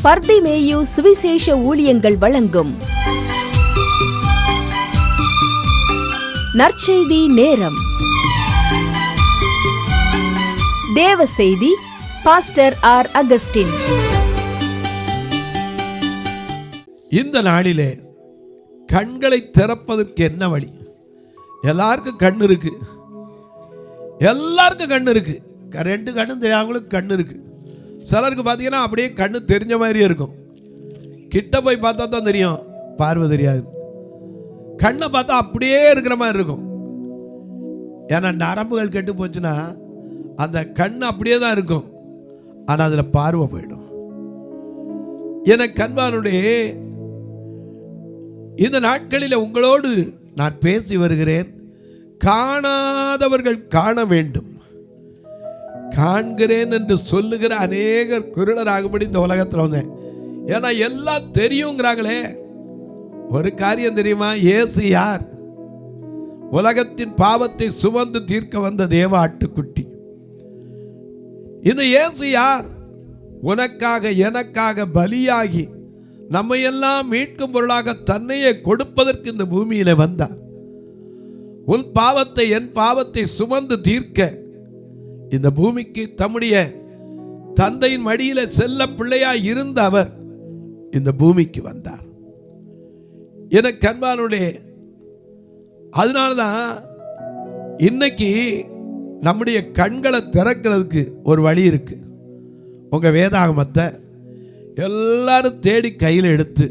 பர்திமேயு சுவிசேஷ ஊழியங்கள் வழங்கும் நற்செய்தி நேரம். தேவ செய்தி பாஸ்டர் ஆர். அகஸ்டின். இந்த நாளிலே கண்களை திறப்பதற்கு என்ன வழி? எல்லாருக்கும் கண் இருக்கு, எல்லாருக்கும் கண் இருக்கு. ரெண்டு கண்ணும் தெரியாதவங்களுக்கு கண் இருக்கு. சிலருக்கு பார்த்தீங்கன்னா அப்படியே கண்ணு தெரிஞ்ச மாதிரியே இருக்கும். கிட்ட போய் பார்த்தா தான் தெரியும், பார்வை தெரியாது. கண்ணை பார்த்தா அப்படியே இருக்கிற மாதிரி இருக்கும். ஏன்னா நரம்புகள் கெட்டு போச்சுன்னா அந்த கண் அப்படியே தான் இருக்கும், ஆனால் அதில் பார்வை போயிடும். என கண்பானுடைய இந்த நாட்களில் உங்களோடு நான் பேசி வருகிறேன். காணாதவர்கள் காண வேண்டும். காண்கிறேன் என்று சொல்லுகிற அநேகர் குருடராகும்படி இந்த உலகத்தில் வந்தேன். ஏன்னா எல்லாம் தெரியுங்கிறாங்களே. ஒரு காரியம் தெரியுமா? இயேசு யார்? உலகத்தின் பாவத்தை சுமந்து தீர்க்க வந்த தேவ ஆட்டுக்குட்டி. இந்த இயேசு யார்? உனக்காக எனக்காக பலியாகி நம்மையெல்லாம் மீட்கும் பொருளாக தன்னையே கொடுப்பதற்கு இந்த பூமியில வந்தார். உன் பாவத்தை என் பாவத்தை சுமந்து தீர்க்க இந்த பூமிக்கு தம்முடைய தந்தையின் மடியில செல்ல பிள்ளையாய் இருந்த அவர் இந்த பூமிக்கு வந்தார். எனக்கு அன்பானுடைய அதனால்தான் இன்னைக்கு நம்முடைய கண்களை திறக்கிறதுக்கு ஒரு வழி இருக்கு. உங்க வேதாகமத்தை எல்லாரும் தேடி கையில் எடுத்து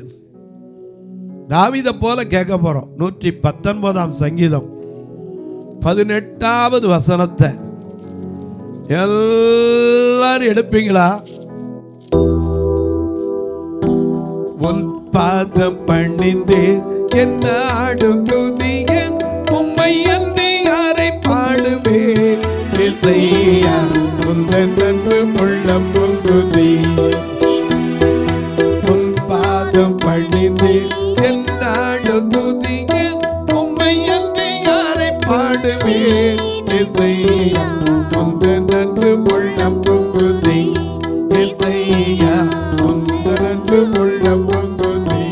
தாவீதை போல கேட்க போறோம். 119 சங்கீதம் 18வது வசனத்தை எல்லாரும் எடுப்பீங்களா? உன் பாதம் பணிந்தே என்ன ஆடும் துதிய உம்மை அன்றி யாரை பாடுவே இசையா உந்தன் அன்பு உள்ளம் பொங்குதே. உன் பாதம் பணிந்தே என்ன ஆடும் துதிய உம்மை அன்றி யாரை பாடுவே இசையா உந்தன் அன்பு உள்ளம் பொங்குதே. இசையா உந்தன் அன்பு உள்ளம் பொங்குதே.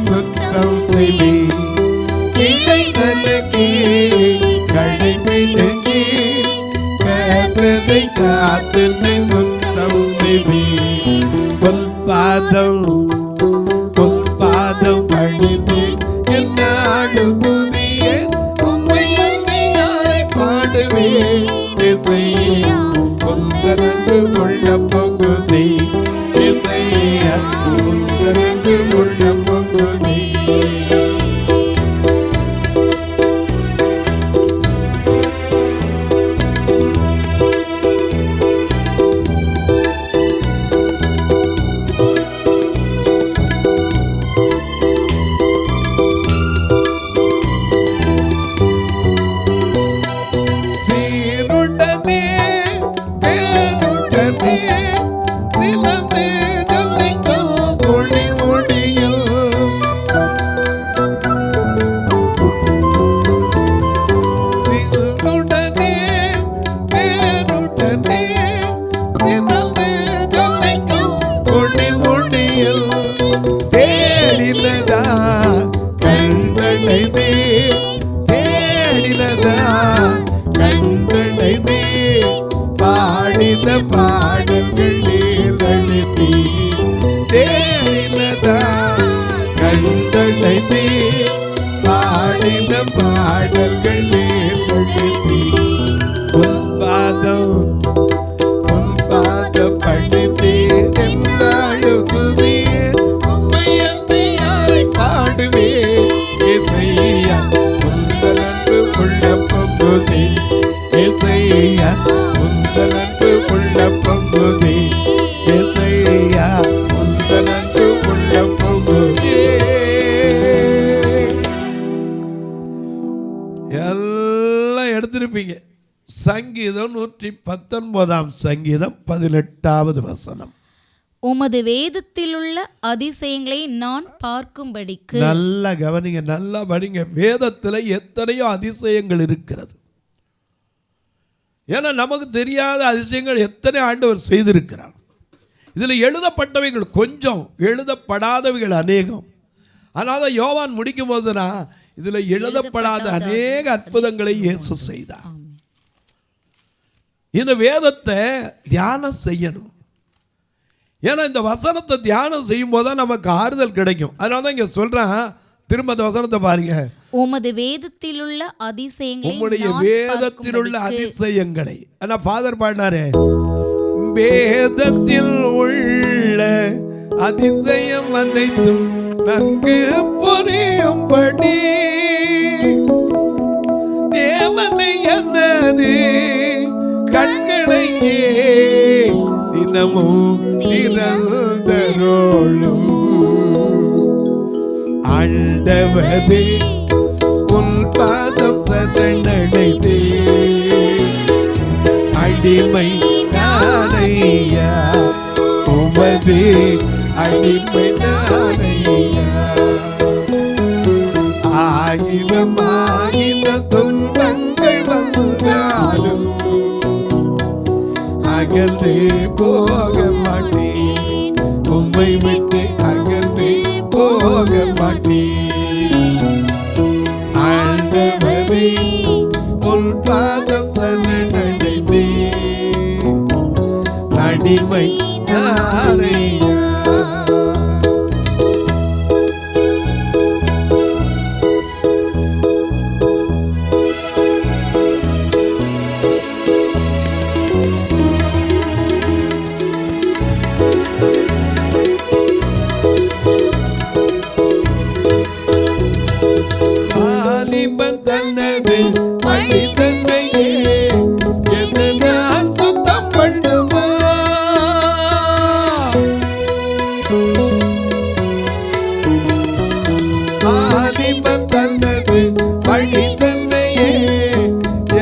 சுத்தம் செய்வே கடை மனதை காத்து சுத்தம் செய்வி பொற்பாதம் பணிந்து என்னாலும் துதியே உம்மை நம்பி யாரை பாடுவே இசையா உந்தரங்கு உள்ள பொங்குதி இசையா உந்தரங்கு உள்ள பொங்குதி பாடல்கள் நீர்வழித்தி தேடினதா கண்களை பாடின பாடல்கள் நீர்வழித்தி உன் பாதம் படித்தீர் என்றாலும் புதிய உம்மை அன்பி யாரை பாடுவே இசையா உந்தரங்கு உள்ள பொங்குதி இசையா உந்தரங்கு உள்ள பொங்குதி இசையா உந்தரங்கு உள்ள பொங்குதி. எல்லாம் எடுத்திருப்பீங்க. சங்கீதம் 119 சங்கீதம் 18வது வசனம். உமது வேதத்திலுள்ள அதிசயங்களை நான் பார்க்கும்படிக்கு. நல்லா கவனிங்க, நல்லா படிங்க. வேதத்தில் எத்தனையோ அதிசயங்கள் இருக்கிறது. ஏன்னா நமக்கு தெரியாத அதிசயங்கள் எத்தனை ஆண்டவர் செய்திருக்கிறார். இதில் எழுதப்பட்டவைகள் கொஞ்சம், எழுதப்படாதவைகள் அநேகம். அதனால யோவான் முடிக்கும் போதுனா இதில் எழுதப்படாத அநேக அற்புதங்களை இயேசு செய்தார். இந்த வேதத்தை தியானம் செய்யணும். ஏன்னா இந்த வசனத்தை தியானம் செய்யும் போது தான் நமக்கு ஆறுதல் கிடைக்கும். அதனால தான் இங்கே சொல்கிறேன், திரும்ப இந்த வசனத்தை பாருங்க. உமது வேதத்திலுள்ள அதிசயங்களை, உம்முடைய வேதத்திலுள்ள அதிசயங்களை. ஆனா ஃபாதர் பாடினாரே, வேதத்தில் உள்ள அதிசயம் அனைத்தும் நன்கு புரியும்படி தேவனை என்னது கண்களையே தினமும் திறந்தரோளும் ஆண்டவரே உன் பாதம் சரணடைந்தே அடிமை நானையா உமது அடிமை நானையா. ஆயிரம் ஆயிரம் துன்பங்கள் வந்தாலும் அகன்று போக மாட்டேன், உம்மை விட்டு அகன்று போக மாட்டேன். ஆண்டவரே உன் பாதம் சரணடைந்தே அடிமை நானையா. வாலிபன் தன்னது வழி தன்னையே என்று நான் சுத்தம் பண்ணுமா. வாலிபன் தன்னது வழி தன்னையே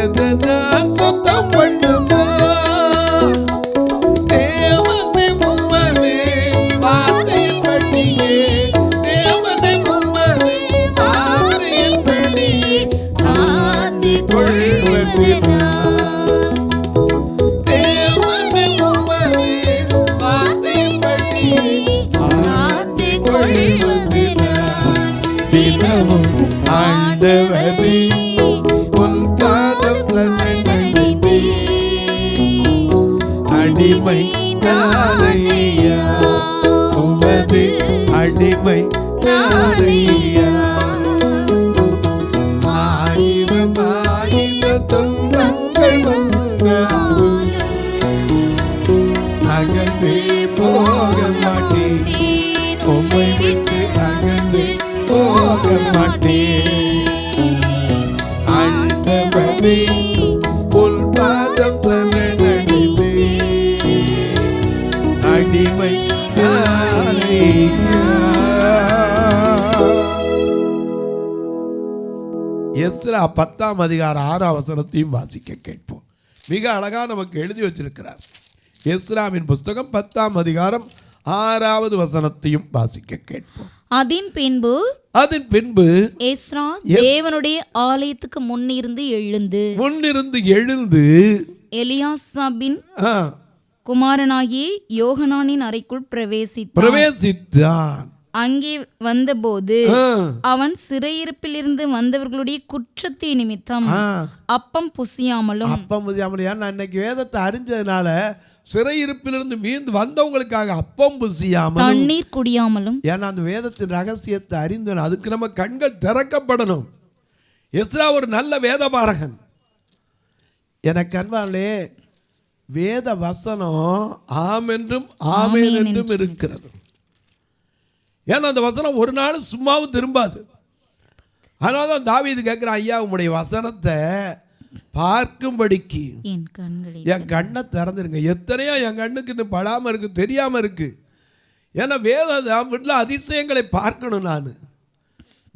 என்று நான் சுத்தம் பண்ணுமா. தேவனை உம்மதே வார்த்தை பண்ணியே, தேவனை உம்மதே வார்த்தை பண்ணியே ஆத்திக் கொள்வதினால். தேவனை உம்மதே வார்த்தை பண்ணியே ஆத்திக் கொள்வதினால். தினமும் ஆண்டவரே உன் பாதம் சரணடைந்தே அடிமை நானையா, உமது அடிமை நானையா. ஆயிரம் ஆயிரம் துன்பங்கள் வந்தாலும் அகன்று போக மாட்டேன், உம்மை விட்டு அகன்று போக மாட்டேன். ஆண்டவரே உன் பாதம் சரணடைந்தேன், அடிமை நானையா. எஸ்ரா 10ஆம் அதிகாரம் 6ஆம் வசனத்தையும் வாசிக்க கேட்போம். மிக அழகா நமக்கு எழுதி வச்சிருக்கிறார். எஸ்ராவின் புஸ்தகம் 10ஆம் அதிகாரம் 6வது வசனத்தையும் வாசிக்க கேட்போம். அதன் பின்பு எஸ்ரா தேவனுடைய ஆலயத்துக்கு முன்னிருந்து எழுந்து எலியாசாபின் குமாரனாகிய யோகனானின் அறைக்குள் பிரவேசித்தான். அங்கே வந்தபோது அவன் சிறையிருப்பிலிருந்து வந்தவர்களுடைய குற்றத்தை நிமித்தம் அப்பம் புசியாமலும் நான் இன்னைக்கு வேதத்தை அறிஞ்சதுனால சிறையிருப்பிலிருந்து மீண்டு வந்தவங்களுக்காக அப்பம் புசியாமலும் தண்ணீர் குடியாமலும், ஏன்னா அந்த வேதத்தின் ரகசியத்தை அறிந்தோம். அதுக்கு நம்ம கண்கள் திறக்கப்படணும். எஸ்ரா ஒரு நல்ல வேதபாரகன். எனக்கு அன்பாலே வேத வசனம் ஆம் என்றும் ஆமேன் என்றும் இருக்கிறது. ஏன்னா அந்த வசனம் ஒரு நாள் சும்மாவும் திரும்பாது. அதனால தான் தாவீது கேட்குறான், ஐயா உம்முடைய வசனத்தை பார்க்கும்படிக்கு என் கண்ணை திறந்துருங்க. எத்தனையோ என் கண்ணுக்கு இன்னும் படாமல் இருக்கு, தெரியாமல் இருக்கு. ஏன்னா வேதம் வீட்டில் அதிசயங்களை பார்க்கணும். நான்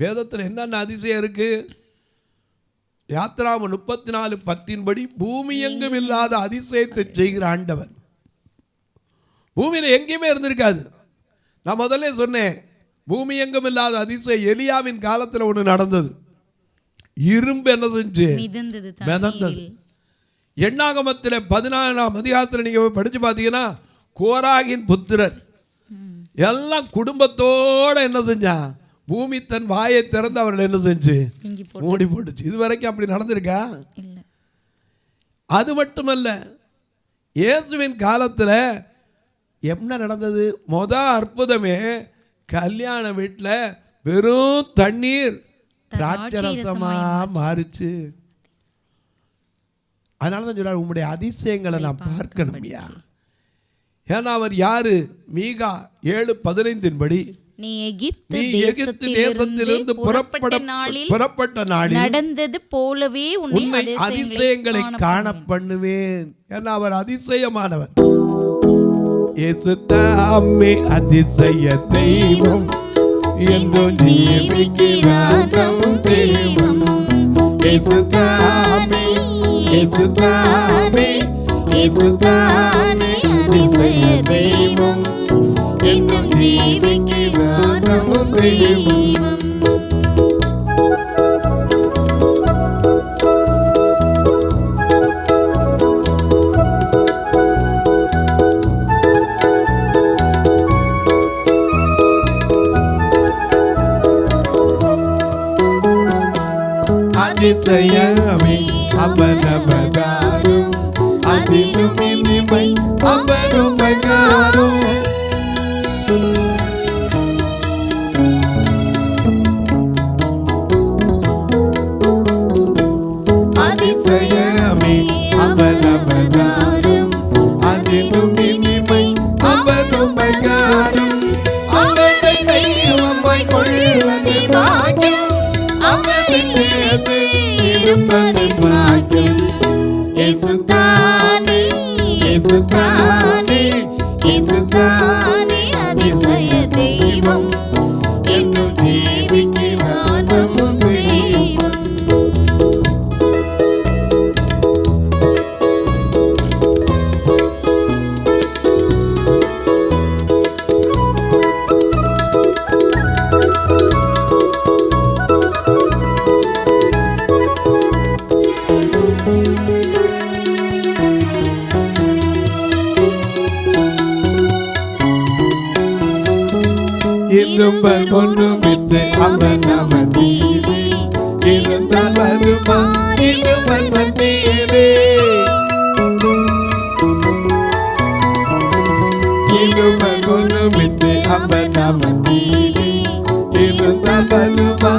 வேதத்தில் என்னென்ன அதிசயம் இருக்கு? யாத்திராம 34:10 பூமி எங்கும் இல்லாத அதிசயத்தை செய்கிற ஆண்டவர். பூமியில் எங்கேயுமே இருந்திருக்காது. நான் முதல்ல சொன்னேன், பூமி எங்கும் இல்லாத அதிசயம் எலியாவின் காலத்தில் ஒன்று நடந்தது. இரும்பு என்ன செஞ்சு மிதந்தது. எண்ணாகமத்தில் 14ஆம் அதிகாரத்தில் நீங்க படிச்சு பார்த்தீங்கன்னா கோராகின் புத்திரர் எல்லாம் குடும்பத்தோட என்ன செஞ்சா, பூமி தன் வாயை திறந்து அவர்கள் என்ன செஞ்சு மூடி போட்டுச்சு. இது வரைக்கும் அப்படி நடந்திருக்கா? அது மட்டுமல்ல, இயேசுவின் காலத்தில் என்ன நடந்தது? அற்புதமே கல்யாண வீட்டில் வெறும் தண்ணீர் திராட்சரசமா மாறிச்சு. அதனாலதான் சொல்றாரு, உங்களுடைய அதிசயங்களை நான் பார்க்கணும்யா. ஏன்னா அவர் யாரு? மீகா 7:15 நீ எகிப்து தேசத்திலிருந்து புறப்பட்ட நாளில் நடந்தது போலவே உன்னை அதிசயங்களை காண பண்ணுவேன். ஏன்னா அவர் அதிசயமானவர். இயேசு தாமே அதிசய தெய்வம், என்றும் ஜீவிக்கிறார் நம் தெய்வம். இயேசு தாமே, இயேசு தாமே, இயேசு தாமே அதிசய தெய்வம், என்றும் ஜீவிக்கிறார் நம் தெய்வம். அதிசயமே அவனவதாரும், அதிலும் இனிமை அவருமகாரும். அதிசயமே அவனவதாரும், அதிலும் இனிமை அவருமகாரும். அவரை தெய்வமாய் கொள்வது பாக்கியம், அவரில் இருப்பது பாக்கியம். இயேசு தானே, இயேசு தானே, இயேசு தானே அதிசய தெய்வம், என்றும் ஜீவிக்கிறார் நம் தெய்வம். இரும்பல் ஒன்றுமித்து அவன் நமதிலே இருந்தால் வருவார் இருமல் மத்தியிலே. நாமத்திலே இருந்தால் வலுவா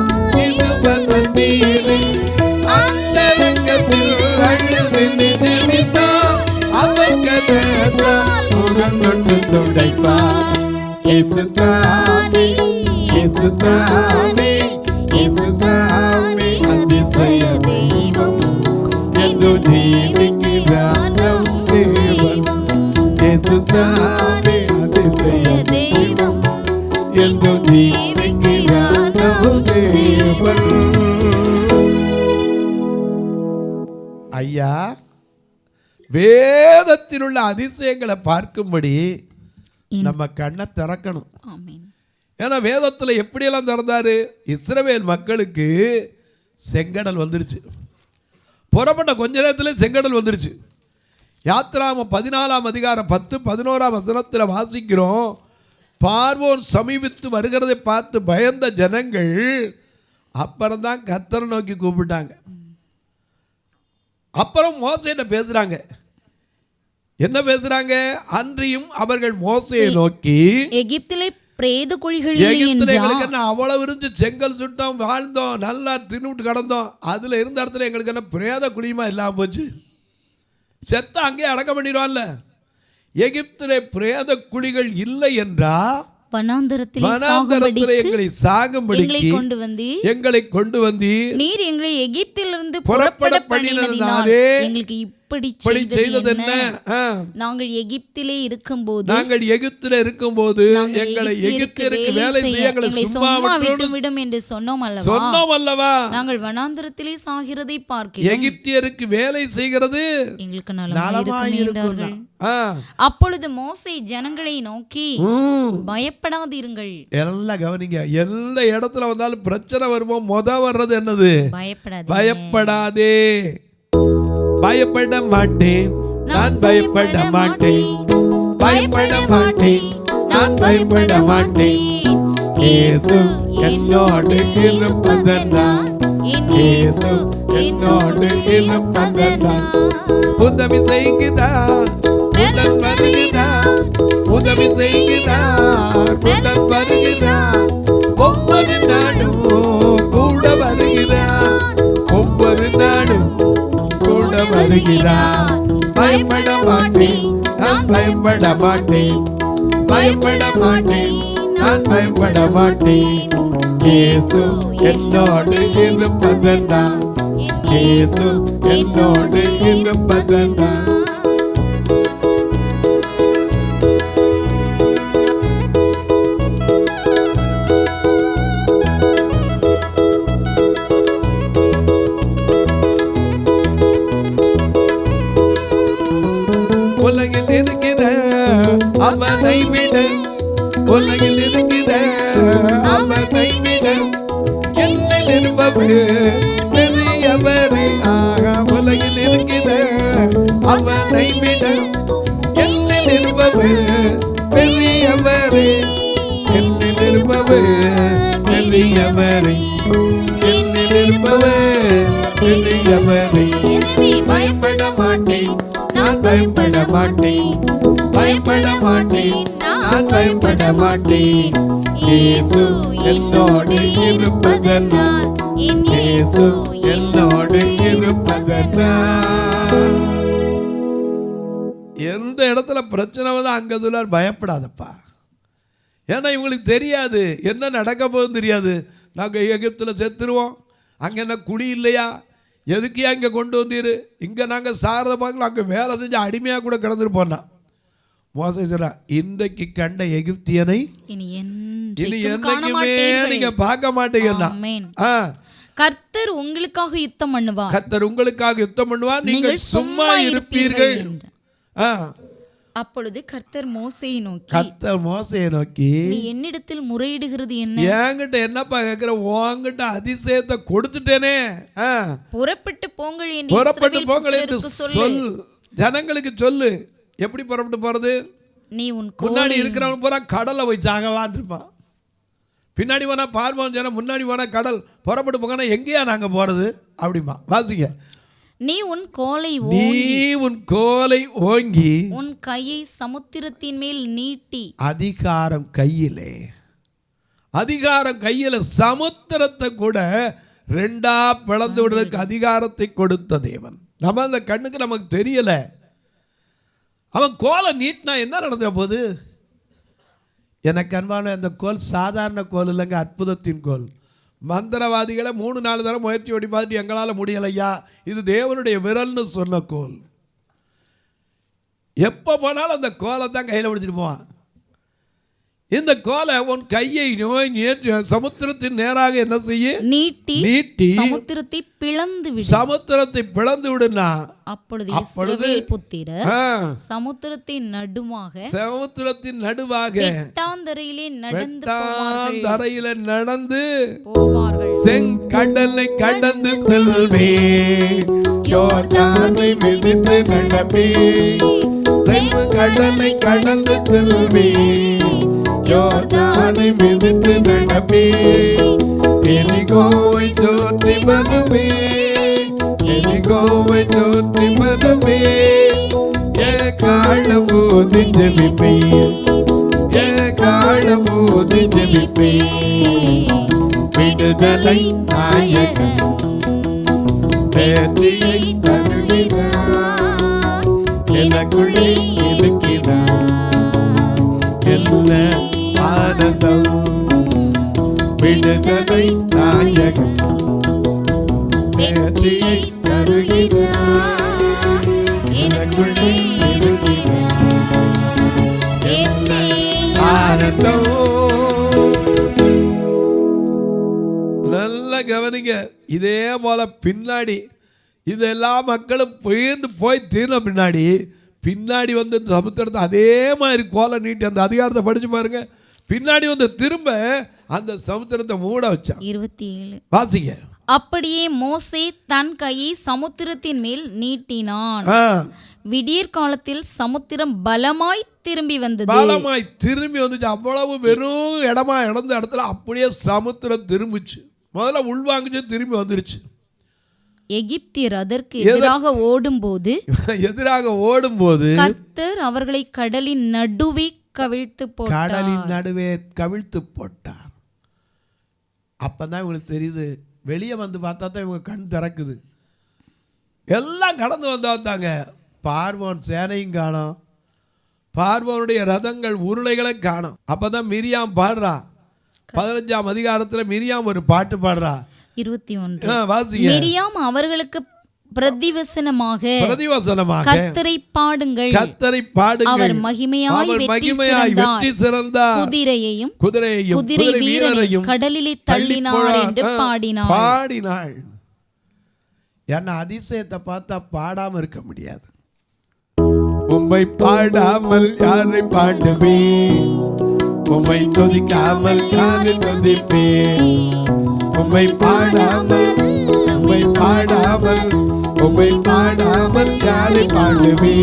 இது பர்வத்திலே அந்தரங்கத்தில் அழுது நிமித்தம் அவர் கதத்தால் முகம் கொண்டு துடைப்பார். இயேசுதானே இயேசுதானே இயேசுதானே அதிசய தெய்வம் என்று ஜீவிக்கிறார் நம் தேவன். இயேசுதானே அதிசய தெய்வம் என்று ஜீவிக்கிறார் நம் தேவன். ஐயா, வேதத்தில் உள்ள அதிசயங்களை பார்க்கும்படி நம்ம கண்ணை திறக்கணும். ஆமென். ஏன்னா வேதத்தில் எப்படியெல்லாம் திறந்தாரு? இஸ்ரவேல் மக்களுக்கு செங்கடல் வந்துருச்சு. புறப்பட்ட கொஞ்ச நேரத்தில் செங்கடல் வந்துருச்சு. யாத்திராமம் 14ஆம் அதிகாரம் 10-11ஆம் வசனத்தில் வாசிக்கிறோம். பார்வோன் சமீபித்து வருகிறதை பார்த்து பயந்த ஜனங்கள் அப்புறம்தான் கர்த்தரை நோக்கி கூப்பிட்டாங்க. அப்புறம் மோசேட்ட பேசுறாங்க. என்ன பேசுறாங்க? அன்றியும் அவர்கள் மோசேயை நோக்கி, எகிப்திலே பிரேத குழிகள் எங்களுக்கு என்ன அவ்வளவு இருந்து செங்கல் சுட்டோம், வாழ்ந்தோம், நல்லா தின்னுட்டு கடந்தோம், அதுல இருந்த இடத்துல எங்களுக்கு என்ன பிரேத குழியுமா இல்லாம போச்சு? செத்த அங்கே அடக்கம் பண்ணிடுவான்ல. எகிப்திலே பிரேத குழிகள் இல்லை என்றா வனாந்தரத்திலே எங்களை சாகும்படிக்கு எங்களை கொண்டு வந்து நீர் எங்களை எகிப்திலிருந்து புறப்பட பண்ணினதினாலே எங்களுக்கு இப்படி செய்தது என்ன? நாங்கள் எகிப்திலே இருக்கும்போது எங்களை எகிப்தியருக்கு வேலை செய்ய எங்களை சும்மா விடும் என்று சொன்னோம் அல்லவா? நாங்கள் வனாந்தரத்திலே சாகிறதை பார்க்கிறோம். எகிப்தியருக்கு வேலை செய்கிறது எங்களுக்கு நலமாயிருக்கும். அப்பொழுது மோசே ஜனங்களை நோக்கி, பயப்படாதீர்கள். எல்லாம் கவனிங்க. எந்த இடத்துல வந்தாலும் பிரச்சனை வரும்போது வர்றது என்னது? பயப்படாதே. பயப்பட மாட்டேன், நான் பயப்பட மாட்டேன், பயப்பட மாட்டேன், நான் பயப்பட மாட்டேன். இயேசு என்னோடு இருப்பதனால், இயேசு என்னோடு இருப்பதனால் உதவி செய்கிறார், உடன் வருகிறார், உதவி செய்கிறார், உடன் வருகிறார். ஒவ்வொரு நாடும் கூட வருகிறார், ஒவ்வொரு நாடும் கூட வருகிறார். பயப்பட மாட்டேன், நான் பயப்பட மாட்டேன், பயப்பட மாட்டேன், நான் பயப்பட மாட்டேன். இயேசு என்னோடு இருப்பதனால், இயேசு என்னோடு இருப்பதனால். உலகில் இருக்கிற அவனை விட, உலகில் இருக்கிற அவனை விட என்னில் இருப்பவர் பெரியவரே. ஆக உலகில் இருக்கிற அவனை விட என்னில் இருப்பவர் பெரியவரே, என்னில் இருப்பவர் பெரியவரே, என்னில் இருப்பவர் பெரியவரே. பயப்பட மாட்டேன், நான் பயப்பட மாட்டேன், பயப்பட மாட்டேன், நான் பயப்பட மாட்டேன். இயேசு என்னோடு இருப்பதனால், இயேசு என்னோடு இருப்பதனால். எந்த இடத்துல பிரச்சனை வந்து அங்க சொல்லார் பயப்படாதப்பா. ஏன்னா இவங்களுக்கு தெரியாது என்ன நடக்க போகுதுன்னு தெரியாது. நாங்கள் எகிப்தில் செத்துருவோம், அங்கே என்ன குழி இல்லையா, எதுக்கு அங்கே கொண்டு வந்தீரு, இங்கே நாங்கள் சாரத பார்க்கலாம், அங்கே வேலை செஞ்சு அடிமையாக கூட கிடந்துருப்போம்னா. மோசே சொல்றான், இன்றைக்கு கண்ட எகிப்தியனை இனி என்னைக்குமே நீங்க பார்க்க மாட்டீங்கன்னா. கர்த்தர் உங்களுக்காக யுத்தம் பண்ணுவார், கர்த்தர் உங்களுக்காக யுத்தம் பண்ணுவார், நீங்கள் சும்மா இருப்பீர்கள். அப்பொழுது கர்த்தர் மோசேயை நோக்கி, நீ என்னிடத்தில் முறையிடுகிறது என்ன? என்கிட்ட என்னப்பா கேக்குற? உன்கிட்ட அதிசயத்தை கொடுத்துட்டேனே, புறப்பட்டு போங்கள் என்று சொல், ஜனங்களுக்கு சொல்லு. எப்படி புறப்பட்டு போறது? நீ உன் முன்னாடி இருக்கிறவன் பூரா கடல்ல போய் சாகவான் இருப்பான், பின்னாடி போனா பார்வோன் ஜனம், முன்னாடி போனா கடல். புறப்பட்டு போங்கன்னா எங்கேயா நாங்க போறது அப்படிமா. வாசிங்க. நீ உன் கோலை ஓங்கி உன் கையை சமுத்திரத்தின் மேல் நீட்டி, அதிகாரம் கையிலே அதிகாரம் கையில், சமுத்திரத்தை கூட ரெண்டா பிளந்து விடுறதுக்கு அதிகாரத்தை கொடுத்த தேவன். நம்ம அந்த கண்ணுக்கு நமக்கு தெரியல. அவன் கோலை நீட்டினா என்ன நடந்துற போது? எனக்கு அன்பான அந்த கோல் சாதாரண கோல் இல்லைங்க, அற்புதத்தின் கோல். மந்திரவாதிகளை 3-4 தடவை முயற்சி ஓடி பார்த்துட்டு எங்களால் முடியலையா, இது தேவனுடைய விரல்னு சொன்ன கோல். எப்போ போனாலும் அந்த கோலை தான் கையில் பிடிச்சிட்டு போவான். இந்த கோலை உன் கையை சமுத்திரத்தின் நேராக என்ன செய்ய? நீட்டி சமுத்திரத்தை பிளந்து விடு. சமுத்திரத்தை பிளந்து விடுனா அப்பொழுது இஸ்ரவேல் புத்திரர் சமுத்திரத்தின் நடுவாக வெட்டாந்தரையிலே நடந்து போவார்கள். செங்கடலை கடந்து செல்வே, யோர்தானை மிதித்து நடப்பே. செங்கடலை கடந்து செல்வே, யோர்தானை மிதித்து நடப்பே. எரிகோவை சுற்றி வருவே, எரிகோவை சுற்றி வருவே. காலமோதி ஜெபிப்பே, காலமோதி ஜெபிப்பே. விடுதலை நாயகன் வெற்றியை தருகிறார், எனக்குள்ளே இருக்கிறார். என்ன ஆனந்தம், விடுதலை நாயகன் வெற்றியை தருகிறார், எனக்குள்ளே இருக்கிறார். என்ன ஆனந்தம். நல்ல கவனிங்க. இதே போல பின்னாடி இதெல்லா மக்களும் போய் தீர்ந்த பின்னாடி வந்து சமுத்திரத்தை அதே மாதிரி கோலை நீட்டி அந்த அதிகாரத்தை படிச்சு பாருங்க. பின்னாடி வந்து திரும்ப அந்த சமுத்திரத்தை மூட வச்சான். 27 வாசிங்க. அப்படியே மோசே தன் கையை சமுத்திரத்தின் மேல் நீட்டினான். விடியற் காலத்தில் சமுத்திரம் பலமாய் திரும்பி வந்தது. அவ்வளவு வெறும் இடமா இழந்த இடத்துல அப்படியே சமுத்திரம் திரும்பிச்சு. முதல்ல உள்வாங்கிச்சு, திரும்பி வந்துருச்சு. எகிப்தியர் அதற்கு எதிராக ஓடும்போது கர்த்தர் அவர்களை கடலின் நடுவே கவிழ்த்து போட்டார். அப்பதான் இவங்களுக்கு தெரியுது. வெளியே வந்து பார்த்தா தான் இவங்க கண் திறக்குது. எல்லாம் கடந்து வந்தாங்க. பார்வோன் சேனையும் காணோம், பார்வோனுடைய ரதங்கள் உருளைகளை காணோம். அப்பதான் மிரியாம் பாடுறா. 15ஆம் அதிகாரத்தில் மிரியாம் ஒரு பாட்டு பாடுறா. 21 மிரியாம் அவர்களுக்கு பிரதிவசனமாக கர்த்தரை பாடுங்கள், அவர் மகிமையாய் வெற்றி சிறந்தார், குதிரையையும் குதிரை வீரரையும் கடலிலே தள்ளினார் என்று பாடினாள். என்ன அதிசயத்தை பார்த்தா பாடாம இருக்க முடியாது. உம்மை பாடாமல் யாரை பாடுவே, உம்மை துதிக்காமல் யாரை துதிப்பே. உம்மை பாடாமல் யாரை பாடுவே,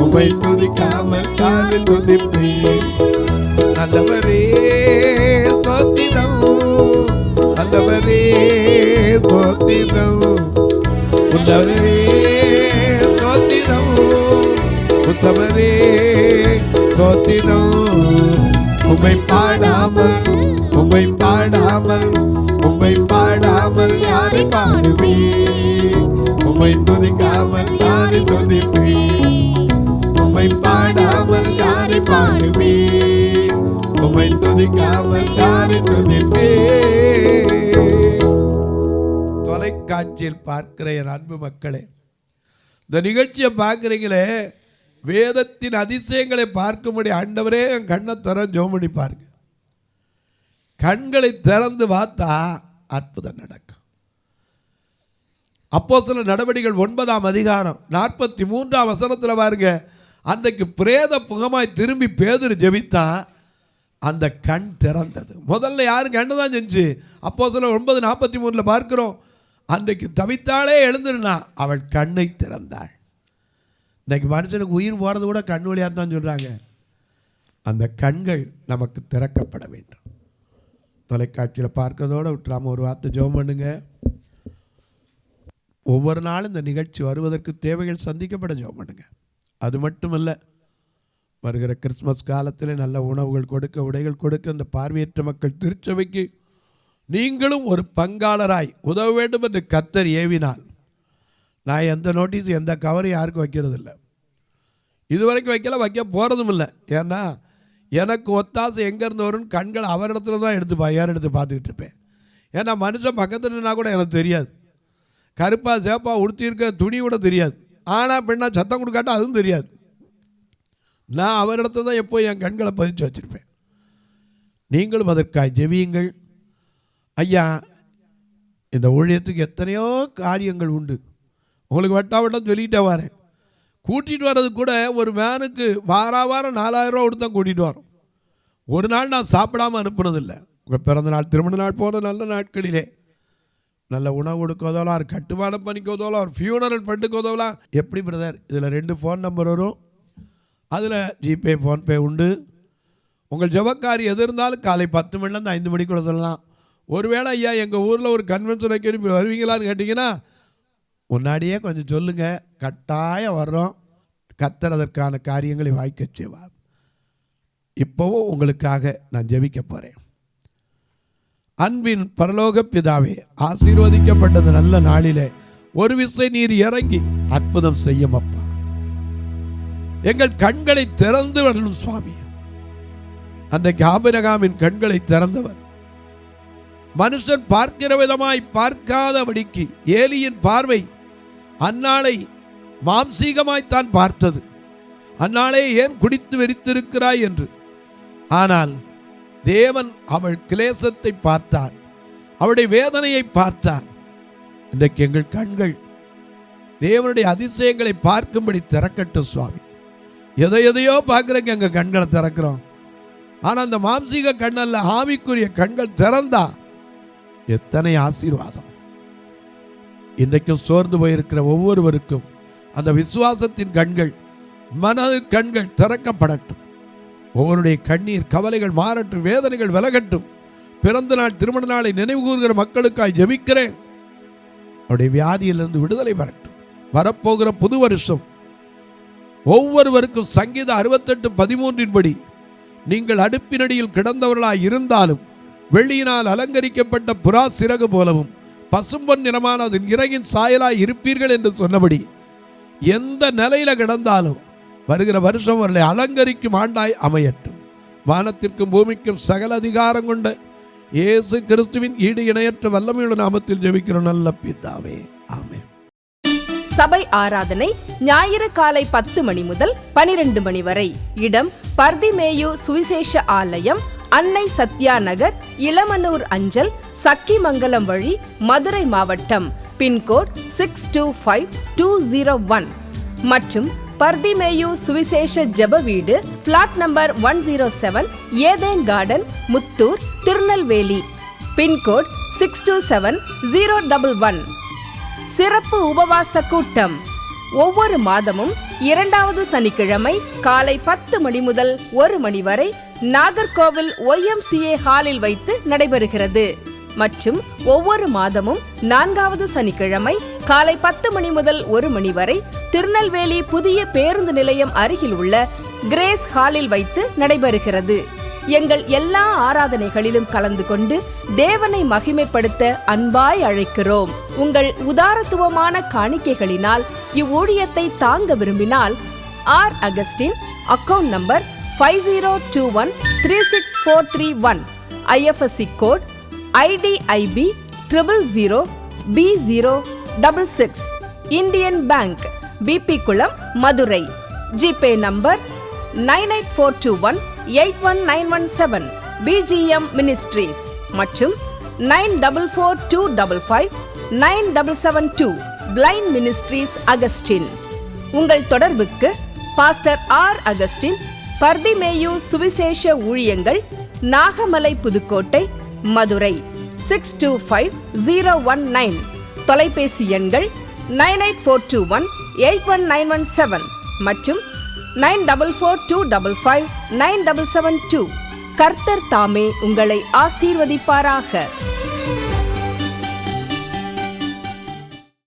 உம்மை துதிக்காமல் யாரை துதிப்பே. நல்லவரே ஸ்தோத்திரம், நல்லவரே ஸ்தோத்திரம், உன்னவரே ஸ்தோத்திரம், உத்தமரே ஸ்தோத்திரம். உம்மை பாடாமல் யாரை பாடுவே, உம்மை துதிக்காமல் யாரை துதிப்பே. உம்மை பாடாமல் யாரை பாடுவே, உம்மை துதிக்காமல் யாரை துதிப்பே. தொலைக்காட்சியில் பார்க்கிற என் அன்பு மக்களே, இந்த நிகழ்ச்சியை பார்க்குறீங்களே, வேதத்தின் அதிசயங்களை பார்க்கும்படி ஆண்டவரே என் கண்ணை திற ஜெபம் பண்ணி பாருங்க. கண்களை திறந்து பார்த்தா அற்புதம் நடக்கும். அப்போஸ்தலர் நடவடிக்கைகள் 9ஆம் அதிகாரம் 43ஆம் வசனத்தில் பாருங்க. அன்றைக்கு பிரேத புகமாய் திரும்பி பேதுரு ஜெபித்தான், அந்த கண் திறந்தது. முதல்ல யாரும் கண்ணு தான் செஞ்சு. அப்போஸ்தலர் 9:43 பார்க்கிறோம். அன்றைக்கு தவித்தாலே எழுந்துருனா அவள் கண்ணை திறந்தாள். இன்னைக்கு மனுஷனுக்கு உயிர் போகிறது கூட கண் வழியாக தான் சொல்கிறாங்க. அந்த கண்கள் நமக்கு திறக்கப்பட வேண்டும். தொலைக்காட்சியில் பார்க்கறதோடு விட்டுறாமல் ஒரு வார்த்தை ஜெபம் பண்ணுங்க. ஒவ்வொரு நாளும் இந்த நிகழ்ச்சி வருவதற்கு தேவைகள் சந்திக்கப்பட ஜெபம் பண்ணுங்க. அது மட்டும் இல்லை, வருகிற கிறிஸ்மஸ் காலத்தில் நல்ல உணவுகள் கொடுக்க, உடைகள் கொடுக்க, இந்த பார்வையற்ற மக்கள் திருச்சபைக்கு நீங்களும் ஒரு பங்காளராய் உதவ வேண்டும் என்று கர்த்தர் ஏவினார். நான் எந்த நோட்டீஸ் எந்த கவரும் யாருக்கும் வைக்கிறதில்லை, இதுவரைக்கும் வைக்க போகிறதும் இல்லை. ஏன்னா எனக்கு ஒத்தாசை எங்கேருந்து வரும்னு கண்கள் அவரிடத்துல தான் எடுத்து பார்த்துக்கிட்டு இருப்பேன். ஏன்னா மனுஷன் பக்கத்தில் நின்னா கூட எனக்கு தெரியாது, கருப்பா சேப்பா உடுத்தியிருக்க துணி கூட தெரியாது, ஆனால் பெண்ணா சத்தம் கொடுக்காட்டா அதுவும் தெரியாது. நான் அவரிடத்துல தான் எப்போ என் கண்களை பதிச்சு வச்சுருப்பேன். நீங்களும் அதற்காக ஜெபியுங்கள். ஐயா, இந்த ஊழியத்துக்கு எத்தனையோ காரியங்கள் உண்டு, உங்களுக்கு வட்டம் சொல்லிகிட்டே வரேன். கூட்டிகிட்டு வர்றது கூட ஒரு வேனுக்கு வாரம் 4000 ரூபா கொடுத்து தான் கூட்டிகிட்டு வரோம். ஒரு நாள் நான் சாப்பிடாமல் அனுப்புனதில்லை. உங்கள் பிறந்த நாள், திருமண நாள் போன்ற நல்ல நாட்களிலே நல்ல உணவு கொடுக்க உதவலாம், கட்டுமான பணிக்கு உதவலாம், ஒரு ஃபியூனரல் ஃபண்டுக்கு உதவலாம். எப்படி பிரதர்? இதில் 2 ஃபோன் நம்பர் வரும், அதில் ஜிபே ஃபோன்பே உண்டு. உங்கள் ஜபக்காரி எது இருந்தாலும் காலை 10 மணிலேருந்து 5 மணிக்குள்ள சொல்லலாம். ஒருவேளை ஐயா எங்கள் ஊரில் ஒரு கன்வென்ஷன் வைக்க வருவீங்களான்னு கேட்டிங்கன்னா முன்னாடியே கொஞ்சம் சொல்லுங்கள், கட்டாயம் வர்றோம். கர்த்தர் அதற்கான காரியங்களை வாய்க்க செய்வார். இப்போவும் உங்களுக்காக நான் ஜெபிக்க போகிறேன். அன்பின் பரலோக பிதாவே, ஆசீர்வதிக்கப்பட்டது நல்ல நாளிலே ஒரு விசை நீர் இறங்கி அற்புதம் செய்யும் அப்பா. எங்கள் கண்களை திறந்து வரணும் சுவாமி. அன்றைக்கு ஆபிரகாமின் கண்களை திறந்தவர், மனுஷன் பார்க்கிற விதமாய் பார்க்காதபடிக்கு ஏலியின் பார்வை அந்நாளை மாம்சீகமாய்த்தான் பார்த்தது. அந்நாளே ஏன் குடித்து வெறித்திருக்கிறாய் என்று. ஆனால் தேவன் அவள் கிளேசத்தை பார்த்தார், அவளுடைய வேதனையை பார்த்தார். இன்றைக்கு எங்கள் கண்கள் தேவனுடைய அதிசயங்களை பார்க்கும்படி திறக்கட்டும் சுவாமி. எதையோ பார்க்குறக்கு எங்கள் கண்களை திறக்கிறோம், ஆனால் அந்த மாம்சீக கண்ணல்ல, ஆவிக்குரிய கண்கள் திறந்தா எத்தனை ஆசீர்வாதம். இன்றைக்கும் சோர்ந்து போயிருக்கிற ஒவ்வொருவருக்கும் அந்த விசுவாசத்தின் கண்கள், மனது கண்கள் திறக்கப்படட்டும். ஒவ்வொருடைய கண்ணீர் கவலைகள் மாறட்டும், வேதனைகள் விலகட்டும். பிறந்த நாள், திருமண நாளை நினைவு கூறுகிற மக்களுக்காய் ஜெபிக்கிறேன். அவருடைய வியாதியிலிருந்து விடுதலை வரட்டும். வரப்போகிற புது வருஷம் ஒவ்வொருவருக்கும் சங்கீதம் 68:13 படி நீங்கள் அடுப்பினடியில் கிடந்தவர்களாய் இருந்தாலும் வெள்ளியினால் அலங்கரிக்கப்பட்ட புறா சிறகு போலவும் பசும்பொன் நிறமான அதன் இறகின் சாயலாய் இருப்பீர்கள் என்று சொன்னபடி எந்த நிலையில கிடந்தாலும் வருகிற வருஷம் அவர்களை அலங்கரிக்கும் ஆண்டாய் அமையட்டும். வானத்திற்கும் பூமிக்கும் சகல அதிகாரம் கொண்ட இயேசு கிறிஸ்துவின் ஈடு இணையற்ற வல்லமையுள்ள நாமத்தில் ஜெபிக்கிறோம் நல்ல பிதாவே, ஆமென். சபை ஆராதனை ஞாயிறு காலை 10 மணி முதல் 12 மணி வரை. இடம் பர்திமேயு சுவிசேஷ ஆலயம், அன்னை சத்யா நகர், இளமனூர் அஞ்சல், சக்கிமங்கலம் வழி, மதுரை மாவட்டம். பின்கோட் 625201 மற்றும் பர்திமேயு சுவிசேஷ ஜெப வீடு, flat number 107, Eden garden, Muthur, Tirunelveli. Pin code 627011. சிறப்பு உபவாச கூட்டம் ஒவ்வொரு மாதமும் 2வது சனிக்கிழமை காலை 10 மணி முதல் 1 மணி வரை நாகர்கோவில் YMCA ஹாலில் வைத்து நடைபெறுகிறது. மற்றும் ஒவ்வொரு மாதமும் 4வது சனிக்கிழமை காலை 10 மணி முதல் 1 மணி வரை திருநெல்வேலி புதிய பேருந்து நிலையம் அருகில் உள்ள கிரேஸ் ஹாலில் வைத்து நடைபெறுகிறது. எங்கள் எல்லா ஆராதனைகளிலும் கலந்து கொண்டு தேவனை மகிமைப்படுத்த அன்பாய் அழைக்கிறோம். உங்கள் உதாரத்துவமான காணிக்கைகளினால் இவ்வூழியத்தை தாங்க விரும்பினால் R Augustine, account number 5021364331, IFSC code IDIB 000B066, Indian bank, BP Kulam, Madurai. GPay number 9842181917, BGM ministries மற்றும் 9442559772, பிளைண்ட் மினிஸ்ட்ரீஸ் அகஸ்டின். உங்கள் தொடர்புக்கு பாஸ்டர் ஆர் அகஸ்டின், பர்திமேயு சுவிசேஷ ஊழியங்கள், நாகமலை, புதுக்கோட்டை, மதுரை 625019. தொலைபேசி எண்கள் 9842181917 மற்றும் 9442559772. கர்த்தர் தாமே உங்களை ஆசீர்வதிப்பாராக.